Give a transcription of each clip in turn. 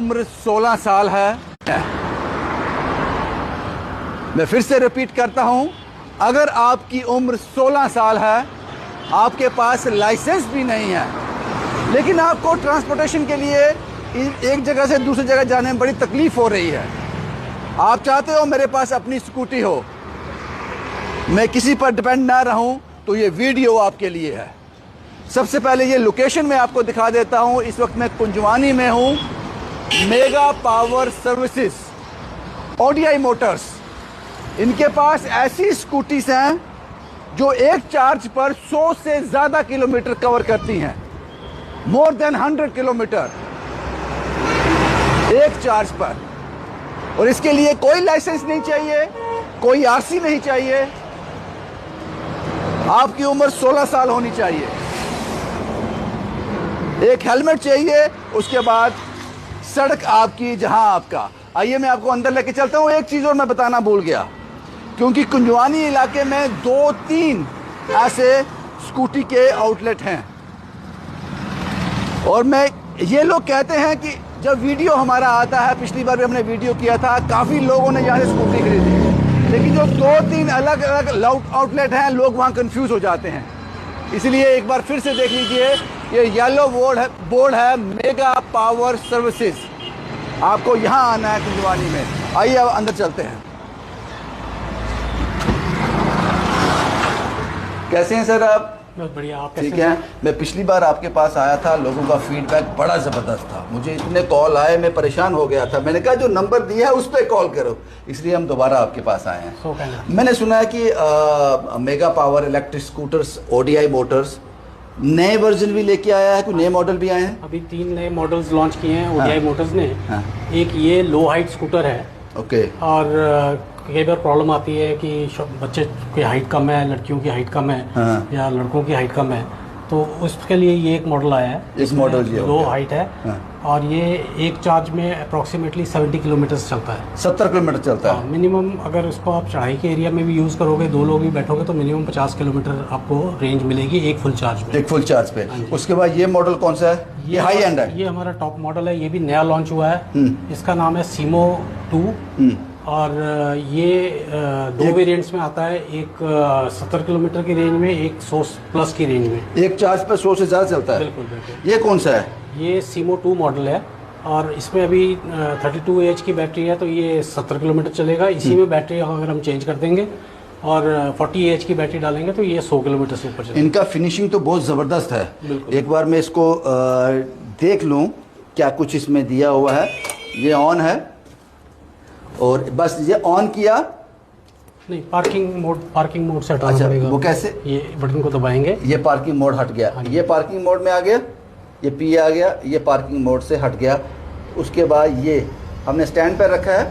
उम्र 16 साल है, मैं फिर से रिपीट करता हूं, अगर आपकी उम्र 16 साल है, आपके पास लाइसेंस भी नहीं है, लेकिन आपको ट्रांसपोर्टेशन के लिए एक जगह से दूसरी जगह जाने में बड़ी तकलीफ हो रही है, आप चाहते हो मेरे पास अपनी स्कूटी हो, मैं किसी पर डिपेंड ना रहूं, तो ये वीडियो आपके लिए है। सबसे पहले ये लोकेशन मैं आपको दिखा देता हूं। इस वक्त मैं कुंजवानी में हूं। Mega power services, ODI Motors, इनके पास ऐसी स्कूटीज हैं जो एक चार्ज पर 100 से ज़्यादा किलोमीटर कवर करती हैं, मोर देन 100 किलोमीटर एक चार्ज पर। और इसके लिए कोई लाइसेंस नहीं चाहिए, कोई आरसी नहीं चाहिए, आपकी उम्र 16 साल होनी चाहिए, एक हेलमेट चाहिए, उसके बाद सड़क आपकी जहां आपका। आइए मैं आपको अंदर लेके चलता हूं। एक चीज़ और मैं बताना भूल गया, क्योंकि कुंजवानी इलाके में 2-3 ऐसे स्कूटी के आउटलेट हैं, और मैं ये लोग कहते हैं कि जब वीडियो हमारा आता है, पिछली बार भी हमने वीडियो किया था, काफ़ी लोगों ने यहाँ से स्कूटी खरीदी, लेकिन जो 2-3 अलग अलग आउटलेट हैं, लोग वहाँ कंफ्यूज हो जाते हैं। इसलिए एक बार फिर से देख लीजिए, ये येलो बोर्ड है मेगा पावर सर्विसेज। आपको यहाँ आना है कुंजवानी में। आइए अब अंदर चलते हैं। कैसे हैं सर आप? बहुत बढ़िया। आप ठीक है। मैं पिछली बार आपके पास आया था, लोगों का फीडबैक बड़ा ज़बरदस्त था, मुझे इतने कॉल आए, मैं परेशान हो गया था। मैंने कहा जो नंबर दिया है उस पर कॉल करो, इसलिए हम दोबारा आपके पास आए हैं। मैंने सुना है कि mega power electric scooters, ODI Motors, नए वर्जन भी लेके आया है, कोई नए मॉडल भी आए हैं? अभी 3 नए मॉडल्स लॉन्च किए हैं ओडीआई मोटर्स ने। एक ये लो हाइट स्कूटर है। ओके। और कई बार प्रॉब्लम आती है कि बच्चे की हाइट कम है, लड़कियों की हाइट कम है, या लड़कों की हाइट कम है, तो उसके लिए ये एक मॉडल आया है। इस मॉडल ये लो हाइट है। और ये एक चार्ज में अप्रॉक्सीमेटली 70 किलोमीटर चलता है। 70 किलोमीटर चलता है मिनिमम। अगर इसको आप चढ़ाई के एरिया में भी यूज़ करोगे, 2 लोग भी बैठोगे, तो मिनिमम 50 किलोमीटर आपको रेंज मिलेगी एक फुल चार्ज में। एक फुल चार्ज पे। उसके बाद ये मॉडल कौन सा है? ये हाई एंड है। ये हमारा टॉप मॉडल है, ये भी नया लॉन्च हुआ है। इसका नाम है सीमो 2। और ये 2 वेरिएंट्स में आता है, एक 70 किलोमीटर की रेंज में, एक 100 प्लस की रेंज में। एक चार्ज पर 100 से ज़्यादा चलता है? बिल्कुल बिल्कुल। ये कौन सा है? ये सीमो 2 मॉडल है, और इसमें अभी 32 एच की बैटरी है, तो ये 70 किलोमीटर चलेगा। इसी में बैटरी अगर हम चेंज कर देंगे और 40 एच की बैटरी डालेंगे तो ये 100 किलोमीटर से ऊपर चलेगा। इनका फिनिशिंग तो बहुत ज़बरदस्त है। एक बार मैं इसको देख लूँ क्या कुछ इसमें दिया हुआ है। ये ऑन है, और बस ये ऑन किया नहीं, पार्किंग मोड से हटाना पड़ेगा। वो कैसे? ये बटन को दबाएंगे, ये पार्किंग मोड हट गया। ये पार्किंग मोड में आ गया, ये पी आ गया, ये पार्किंग मोड से हट गया। उसके बाद ये हमने स्टैंड पर रखा है,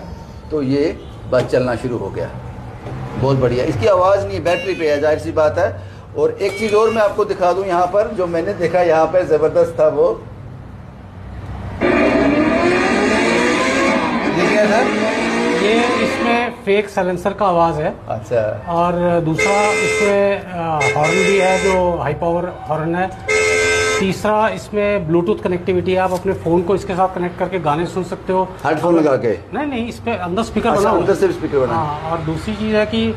तो ये बस चलना शुरू हो गया। बहुत बढ़िया। इसकी आवाज़ नहीं, बैटरी पे है, जाहिर सी बात है। और एक चीज़ और मैं आपको दिखा दूं, यहाँ पर जो मैंने देखा यहाँ पर ज़बरदस्त था, वो ये इसमें फेक साइलेंसर का आवाज़ है। अच्छा। और दूसरा इसमें हॉर्न भी है, जो हाई पावर हॉर्न है। तीसरा इसमें ब्लूटूथ कनेक्टिविटी है, आप अपने फ़ोन को इसके साथ कनेक्ट करके गाने सुन सकते हो। हेडफोन लगा के? नहीं, इस पर अंदर स्पीकर बना हुआ है। अंदर से स्पीकर बना। हाँ। और दूसरी चीज़ है कि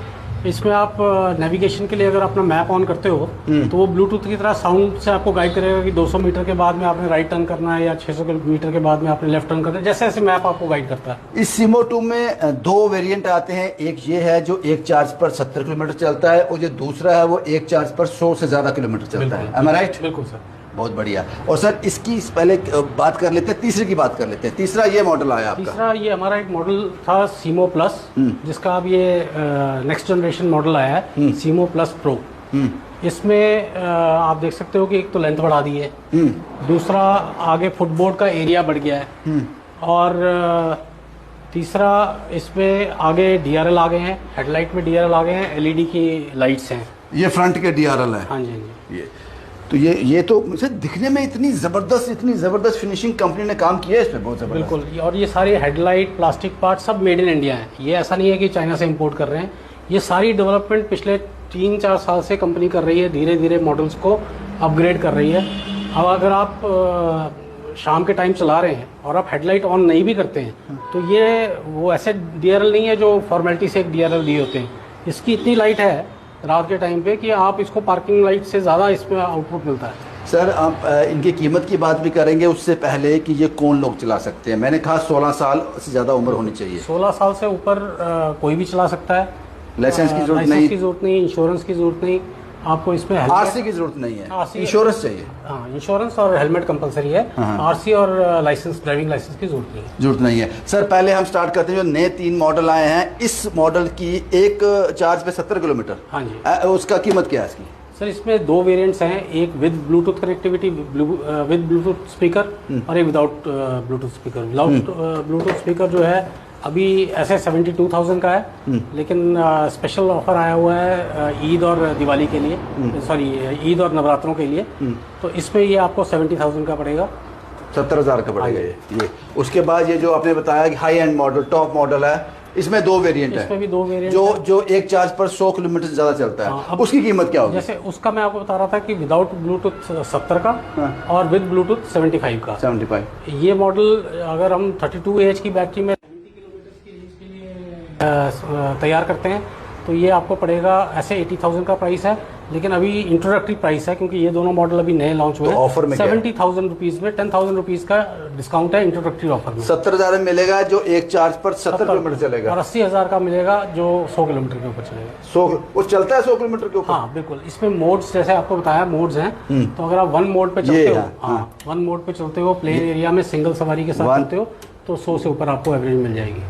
इसमें आप नेविगेशन के लिए अगर अपना मैप ऑन करते हो, तो वो ब्लूटूथ की तरह साउंड से आपको गाइड करेगा कि 200 मीटर के बाद में आपने राइट टर्न करना है, या 600 मीटर के बाद में आपने लेफ्ट टर्न करना है। जैसे ऐसे मैप आपको गाइड करता है। इस सीमो 2 में 2 वेरिएंट आते हैं। एक ये है जो एक चार्ज पर 70 किलोमीटर चलता है, और जो दूसरा है वो एक चार्ज पर 100 से ज़्यादा किलोमीटर चलता है। Am I right? बिल्कुल सर। बहुत बढ़िया। और सर इसकी पहले बात कर लेते हैं, तीसरे की बात कर लेते हैं। तीसरा ये मॉडल आया आपका? तीसरा ये हमारा एक मॉडल था सीमो प्लस, जिसका अब ये नेक्स्ट जनरेशन मॉडल आया है, सीमो प्लस प्रो। इसमें आप देख सकते हो कि एक तो लेंथ बढ़ा दी है, दूसरा आगे फुटबोर्ड का एरिया बढ़ गया है, और तीसरा इसमें आगे DRL आ गए हैं, हेडलाइट में DRL आ गए हैं, LED की लाइट्स हैं। ये फ्रंट के DRL है? हाँ जी, हाँ जी। ये तो मुझे दिखने में इतनी ज़बरदस्त फिनिशिंग कंपनी ने काम किया है इस पे, बहुत ज़बरदस्त। बिल्कुल। और ये सारे हेडलाइट, प्लास्टिक पार्ट सब मेड इन इंडिया हैं। ये ऐसा नहीं है कि चाइना से इंपोर्ट कर रहे हैं। ये सारी डेवलपमेंट पिछले 3-4 साल से कंपनी कर रही है, धीरे धीरे मॉडल्स को अपग्रेड कर रही है। अब अगर आप शाम के टाइम चला रहे हैं और आप हेडलाइट ऑन नहीं भी करते हैं तो ये वो ऐसे DRL नहीं है जो फॉर्मेलिटी से एक DRL दिए होते हैं। इसकी इतनी लाइट है रात के टाइम पे कि आप इसको पार्किंग लाइट से ज़्यादा इसमें आउटपुट मिलता है। सर आप इनकी कीमत की बात भी करेंगे, उससे पहले कि ये कौन लोग चला सकते हैं। मैंने कहा 16 साल से ज़्यादा उम्र होनी चाहिए। 16 साल से ऊपर कोई भी चला सकता है। लाइसेंस की जरूरत लाइसेंस नहीं, की जरूरत नहीं, इंश्योरेंस की जरूरत नहीं, आपको इसमें आरसी की जरूरत नहीं है, RC इंश्योरेंस चाहिए। हाँ, इंश्योरेंस और हेलमेट कंपलसरी है। RC और लाइसेंस, ड्राइविंग लाइसेंस की जरूरत नहीं है। जरूरत नहीं है। सर पहले हम स्टार्ट करते हैं जो नए 3 मॉडल आए हैं। इस मॉडल की एक चार्ज पे 70 किलोमीटर, हाँ जी। उसका कीमत क्या है इसकी? सर इसमें 2 वेरिएंट्स हैं, एक with Bluetooth connectivity with Bluetooth speaker और एक without Bluetooth speaker. Without Bluetooth speaker जो है अभी ऐसे 72,000 का है, लेकिन स्पेशल ऑफर आया हुआ है ईद और दिवाली के लिए, सॉरी ईद और नवरात्रों के लिए। तो इसमें ये आपको 70,000 का पड़ेगा, 70,000 का पड़ेगा ये। उसके बाद ये जो आपने बताया कि high and model, top model है, इसमें 2 वेरिएंट है। इसमें भी 2 वेरिएंट जो एक चार्ज पर 100 किलोमीटर से ज्यादा चलता है। हाँ, उसकी कीमत क्या होगी? जैसे उसका मैं आपको बता रहा था कि विदाउट ब्लूटूथ 70 का और विद ब्लूटूथ 75 का। 75। ये मॉडल अगर हम 32 एच की बैटरी में 70 किलोमीटर की रेंज के लिए तैयार करते हैं तो ये आपको पड़ेगा ऐसे 80,000 का प्राइस है, लेकिन अभी इंट्रोडक्टरी प्राइस है क्योंकि ये दोनों मॉडल अभी नए लॉन्च हुए हैं। ऑफर में 70,000 रुपीज में 10,000 रुपीज का डिस्काउंट है इंट्रोडक्टरी ऑफर में। 70,000 में मिलेगा जो एक चार्ज पर 70 किलोमीटर चलेगा, और 80,000 का मिलेगा जो 100 किलोमीटर के ऊपर चलेगा। 100 वो चलता है 100 किलोमीटर के ऊपर। हाँ बिल्कुल। इसमें मोड्स जैसे आपको बताया मोड्स हैं, तो अगर आप 1 मोड पे चलते हो, हाँ 1 मोड पे चलते हो, प्लेन एरिया में सिंगल सवारी के साथ चलते हो तो 100 से ऊपर आपको एवरेज मिल जाएगी।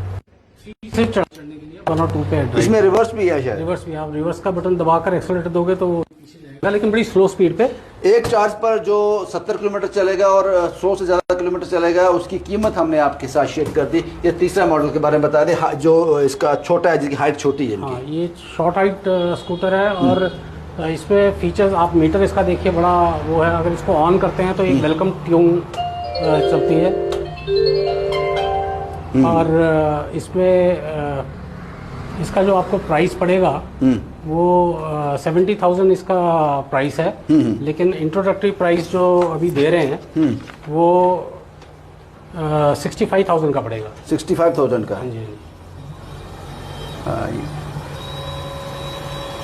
सिर्फ चढ़ने के लिए 1 और 2 पे है। इसमें रिवर्स भी है शायद? रिवर्स भी, आप रिवर्स का बटन दबाकर एक्सेलरेटर दोगे तो पीछे जाएगा, लेकिन बड़ी स्लो स्पीड पे। एक चार्ज पर जो 70 किलोमीटर चलेगा और 100 से ज्यादा किलोमीटर चलेगा, उसकी कीमत हमने आपके साथ शेयर कर दी। ये तीसरा मॉडल के बारे में बता दें, जो इसका छोटा है, जिसकी हाइट छोटी है। हाँ ये शॉर्ट हाइट स्कूटर है और इसमें फीचर्स आप मीटर इसका देखिए बड़ा वो है। अगर इसको ऑन करते हैं तो एक वेलकम ट्यून चलती है और इसमें इसका जो आपको प्राइस पड़ेगा वो 70,000 इसका प्राइस है, लेकिन इंट्रोडक्टरी प्राइस जो अभी दे रहे हैं वो 65,000 का पड़ेगा। 65,000 का? हाँ जी।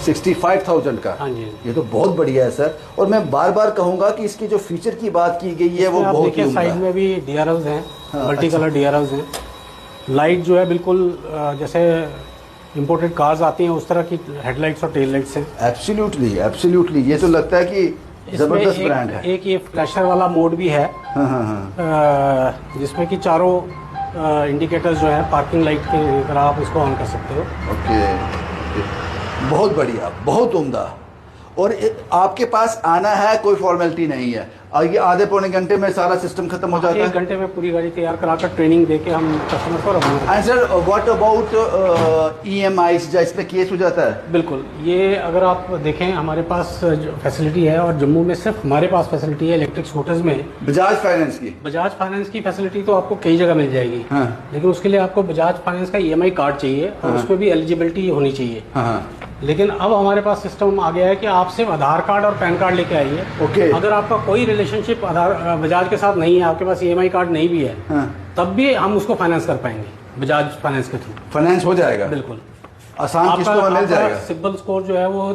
65,000 का? हाँ जी। ये तो बहुत बढ़िया है सर। और मैं बार बार कहूंगा कि इसकी जो फीचर की बात की गई है वो बहुत ही उम्दा साइड है। में भी DRLs हैं, मल्टी अच्छा। कलर DRLs हैं। लाइट जो है बिल्कुल जैसे इंपोर्टेड कार्स आती हैं उस तरह की हेडलाइट्स और टेल लाइट्स हैं। Absolutely absolutely. ये तो लगता है कि जबरदस्त ब्रांड है। एक ये फ्लैशर वाला मोड भी है, हाँ हाँ हाँ। जिसमें कि चारों इंडिकेटर्स जो है पार्किंग लाइट की तरह आप इसको ऑन कर सकते हो। ओके, बहुत बढ़िया, बहुत उम्दा। और आपके पास आना है, कोई फॉर्मेलिटी नहीं है, और ये आधे पौने घंटे में सारा सिस्टम खत्म हो जाता है। 1 घंटे में पूरी गाड़ी तैयार कराकर ट्रेनिंग देके हम कस्टमर को रवाना। And sir what about EMI इसमें केस हो जाता है? बिल्कुल। ये अगर आप देखें हमारे पास फैसिलिटी है और जम्मू में सिर्फ हमारे पास फैसिलिटी है इलेक्ट्रिक स्कूटर्स में। बजाज फाइनेंस की? बजाज फाइनेंस की फैसिलिटी तो आपको कई जगह मिल जाएगी, हाँ। लेकिन उसके लिए आपको बजाज फाइनेंस का EMI कार्ड चाहिए और उसमें भी एलिजिबिलिटी होनी चाहिए। हाँ। लेकिन अब हमारे पास सिस्टम आ गया है कि आप सिर्फ आधार कार्ड और पैन कार्ड लेके आइए। ओके। अगर आपका कोई रिलेशनशिप बजाज के साथ नहीं है, आपके पास EMI कार्ड नहीं भी है, हाँ। तब भी हम उसको फाइनेंस कर पाएंगे बजाज फाइनेंस के थ्रू। फाइनेंस हो जाएगा? बिल्कुल। आसान किस्तों में मिल जाएगा। सिबिल स्कोर जो है वो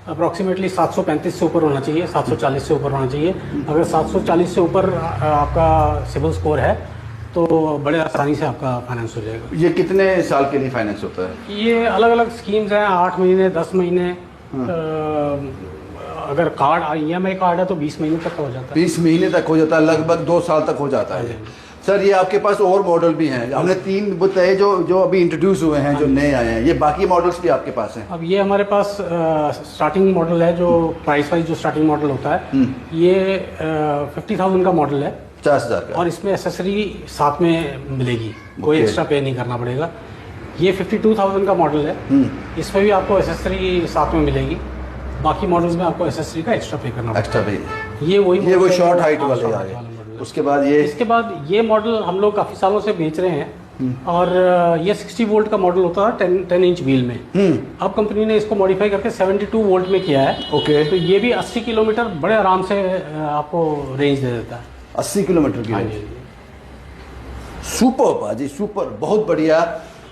अप्रोक्सीमेटली 735 से ऊपर होना चाहिए, 740 से ऊपर होना चाहिए। अगर 740 से ऊपर आपका सिबिल स्कोर है तो बड़े आसानी से आपका फाइनेंस हो जाएगा। ये कितने साल के लिए फाइनेंस होता है? ये अलग अलग स्कीम्स हैं, 8 महीने, 10 महीने। अगर कार्ड EMI कार्ड है तो 20 महीने तक का हो जाता है। 20 महीने तक हो जाता है, लगभग 2 साल तक हो जाता है। सर ये आपके पास और मॉडल भी हैं? हमने 3 बताए जो अभी इंट्रोड्यूस हुए हैं, जो नए आए हैं। ये बाकी मॉडल्स भी आपके पास हैं? अब ये हमारे पास स्टार्टिंग मॉडल है, जो प्राइस वाइज जो स्टार्टिंग मॉडल होता है ये 50,000 का मॉडल है, 50,000 का। और इसमें एसेसरी साथ में मिलेगी, कोई एक्स्ट्रा पे नहीं करना पड़ेगा। ये 52,000 का मॉडल है, इसमें भी आपको एसेसरी साथ में मिलेगी। बाकी मॉडल्स में आपको एसेसरी का एक्स्ट्रा पे करना एक्स्ट्रा पे। ये वो शॉर्ट हाइट वाले आ गए। उसके बाद इसके बाद ये मॉडल हम लोग काफ़ी सालों से बेच रहे हैं, और ये 60 वोल्ट का मॉडल होता है 10 इंच व्हील में। अब कंपनी ने इसको मॉडिफाई करके 72 वोल्ट में किया है। ओके। तो ये भी 80 किलोमीटर बड़े आराम से आपको रेंज दे देता है। 80 किलोमीटर की हाँ रेंज। जी। सुपर बाजी, सुपर, बहुत बढ़िया।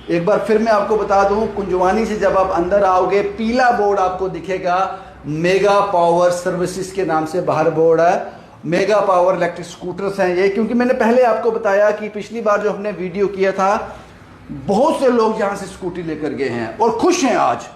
एक बार फिर मैं आपको बता दूं, कुंजवानी से जब आप अंदर आओगे पीला बोर्ड आपको दिखेगा, मेगा पावर सर्विसेज के नाम से बाहर बोर्ड है। मेगा पावर इलेक्ट्रिक स्कूटर्स हैं ये, क्योंकि मैंने पहले आपको बताया कि पिछली बार जो हमने वीडियो किया था, बहुत से लोग यहाँ से स्कूटी लेकर गए हैं और खुश हैं आज।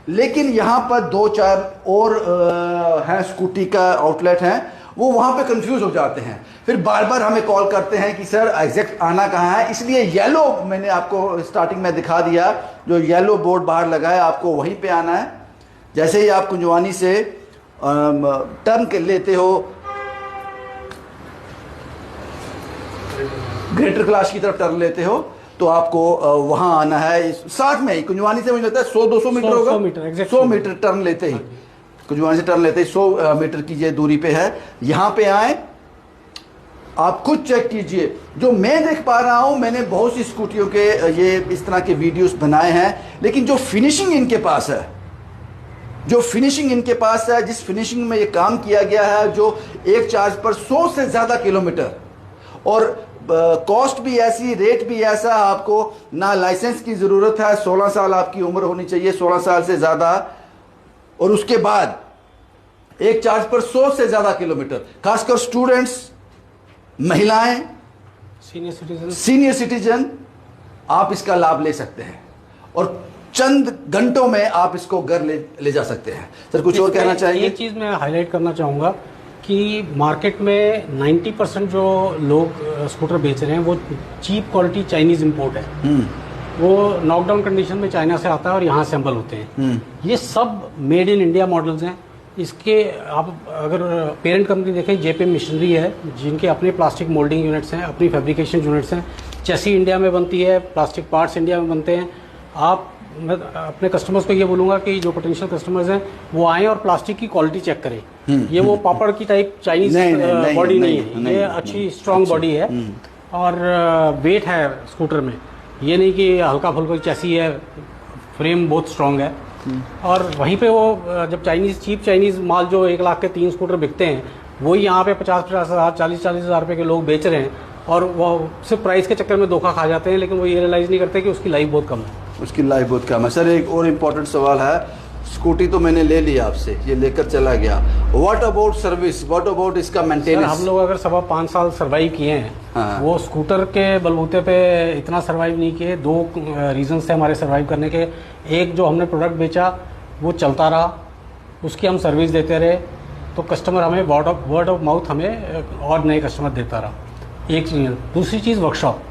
लेकिन यहाँ पर 2-4 और हैं स्कूटी का आउटलेट हैं, वो वहाँ पे कंफ्यूज हो जाते हैं, फिर बार बार हमें कॉल करते हैं कि सर एग्जैक्ट आना कहाँ है। इसलिए येलो मैंने आपको स्टार्टिंग में दिखा दिया, जो येलो बोर्ड बाहर लगा है आपको वहीं पे आना है। जैसे ही आप कुंजवानी से टर्न लेते हो ग्रेटर कैलाश की तरफ टर्न लेते हो, तो आपको वहां आना है। साथ में ही कुंजवानी से मुझे लगता है 100-200 मीटर होगा, 100 मीटर टर्न लेते ही, कुंजवानी से टर्न लेते ही 100 मीटर की ये दूरी पे है। यहाँ पे आए, आप खुद चेक कीजिए। जो मैं देख पा रहा हूं, मैंने बहुत सी स्कूटियों के ये इस तरह के वीडियोस बनाए हैं, लेकिन जो फिनिशिंग इनके पास है, जो फिनिशिंग इनके पास है, जिस फिनिशिंग में ये काम किया गया है, जो एक चार्ज पर 100 से ज़्यादा किलोमीटर, और कॉस्ट भी ऐसी, रेट भी ऐसा, आपको ना लाइसेंस की ज़रूरत है, 16 साल आपकी उम्र होनी चाहिए, 16 साल से ज़्यादा, और उसके बाद एक चार्ज पर 100 से ज़्यादा किलोमीटर। खासकर स्टूडेंट्स, महिलाएं, सीनियर सिटीजन, आप इसका लाभ ले सकते हैं और चंद घंटों में आप इसको घर ले जा सकते हैं। सर कुछ और कहना चाहेंगे? एक चीज़ मैं हाईलाइट करना चाहूँगा कि मार्केट में 90% जो लोग स्कूटर बेच रहे हैं वो चीप क्वालिटी चाइनीज़ इंपोर्ट है। वो नॉकडाउन कंडीशन में चाइना से आता है और यहाँ असेंबल होते हैं। ये सब मेड इन इंडिया मॉडल्स हैं। इसके आप अगर पेरेंट कंपनी देखें, जेपीएम मशीनरी है, जिनके अपने प्लास्टिक मोल्डिंग यूनिट्स हैं, अपनी फैब्रिकेशन यूनिट्स हैं, चेसी इंडिया में बनती है, प्लास्टिक पार्ट्स इंडिया में बनते हैं। आप, मैं अपने कस्टमर्स को ये बोलूँगा कि जो पोटेंशियल कस्टमर्स हैं वो आएँ और प्लास्टिक की क्वालिटी चेक करें। ये वो पापड़ की टाइप चाइनीज बॉडी नहीं है, ये अच्छी स्ट्रॉन्ग बॉडी है और वेट है स्कूटर में। ये नहीं कि हल्का फुल्का चेसी है, फ्रेम बहुत स्ट्रॉन्ग है। और वहीं पे वो जब चीप चाइनीज़ माल जो 1 लाख के 3 स्कूटर बिकते हैं, वही यहाँ पे 50-50 हज़ार, 40-40 हज़ार रुपये के लोग बेच रहे हैं और वो सिर्फ प्राइस के चक्कर में धोखा खा जाते हैं, लेकिन वो ये रियलाइज़ नहीं करते कि उसकी लाइफ बहुत कम है। उसकी लाइफ बहुत कम है। सर एक और इम्पोर्टेंट सवाल है, स्कूटी तो मैंने ले ली आपसे, ये लेकर चला गया, what about service, what about इसका मेंटेनेंस? हम लोग अगर 5.25 साल सर्वाइव किए हैं, हाँ। वो स्कूटर के बलबूते पे इतना सर्वाइव नहीं किए। 2 रीजंस थे हमारे सर्वाइव करने के। एक, जो हमने प्रोडक्ट बेचा वो चलता रहा, उसकी हम सर्विस देते रहे, तो कस्टमर हमें वर्ड ऑफ माउथ हमें और नए कस्टमर देता रहा। एक चीज़। दूसरी चीज़, वर्कशॉप,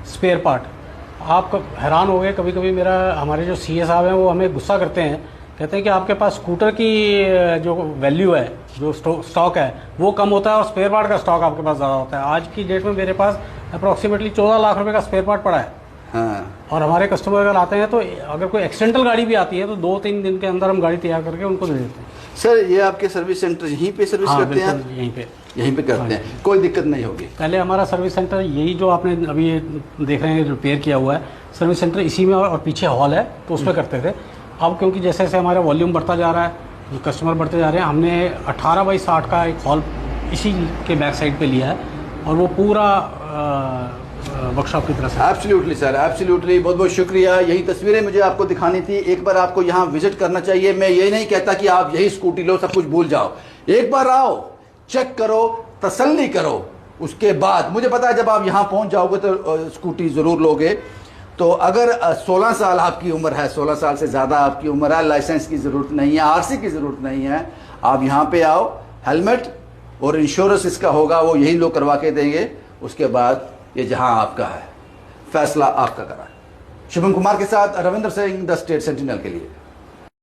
स्पेयर पार्ट। आप हैरान हो गए, कभी कभी हमारे जो सीए साहब हैं वो हमें गुस्सा करते हैं, कहते हैं कि आपके पास स्कूटर की जो वैल्यू है, जो स्टॉक है वो कम होता है और स्पेयर पार्ट का स्टॉक आपके पास ज़्यादा होता है। आज की डेट में मेरे पास अप्रॉक्सीमेटली 14 लाख रुपए का स्पेयर पार्ट पड़ा है। हाँ। और हमारे कस्टमर अगर आते हैं तो अगर कोई एक्सीडेंटल गाड़ी भी आती है तो 2-3 दिन के अंदर हम गाड़ी तैयार करके उनको दे देते हैं। सर ये आपके सर्विस सेंटर यहीं पे सर्विस करते हैं? यहीं पे करते हैं, कोई दिक्कत नहीं होगी। पहले हमारा सर्विस सेंटर यही जो आपने अभी देख रहे हैं रिपेयर किया हुआ है, सर्विस सेंटर इसी में, और पीछे हॉल है तो उसमें करते थे। अब क्योंकि जैसे जैसे हमारा वॉल्यूम बढ़ता जा रहा है, जो कस्टमर बढ़ते जा रहे हैं, हमने 18x60 का एक हॉल इसी के बैक साइड पे लिया है और वो पूरा वर्कशॉप की तरह से। एब्सोल्युटली सर, एब्सोल्युटली, बहुत बहुत शुक्रिया। यही तस्वीरें मुझे आपको दिखानी थी। एक बार आपको यहाँ विजिट करना चाहिए। मैं ये नहीं कहता कि आप यही स्कूटी लो, सब कुछ भूल जाओ। एक बार आओ, चेक करो, तसल्ली करो, उसके बाद मुझे पता है जब आप यहाँ पहुँच जाओगे तो स्कूटी ज़रूर लोगे। तो अगर 16 साल आपकी उम्र है, 16 साल से ज़्यादा आपकी उम्र है, लाइसेंस की ज़रूरत नहीं है, आरसी की ज़रूरत नहीं है, आप यहाँ पे आओ, हेलमेट और इंश्योरेंस इसका होगा, वो यही लोग करवा के देंगे। उसके बाद ये जहां आपका है, फैसला आपका करा है। शुभम कुमार के साथ Ravindra Singh, the state sentinel के लिए।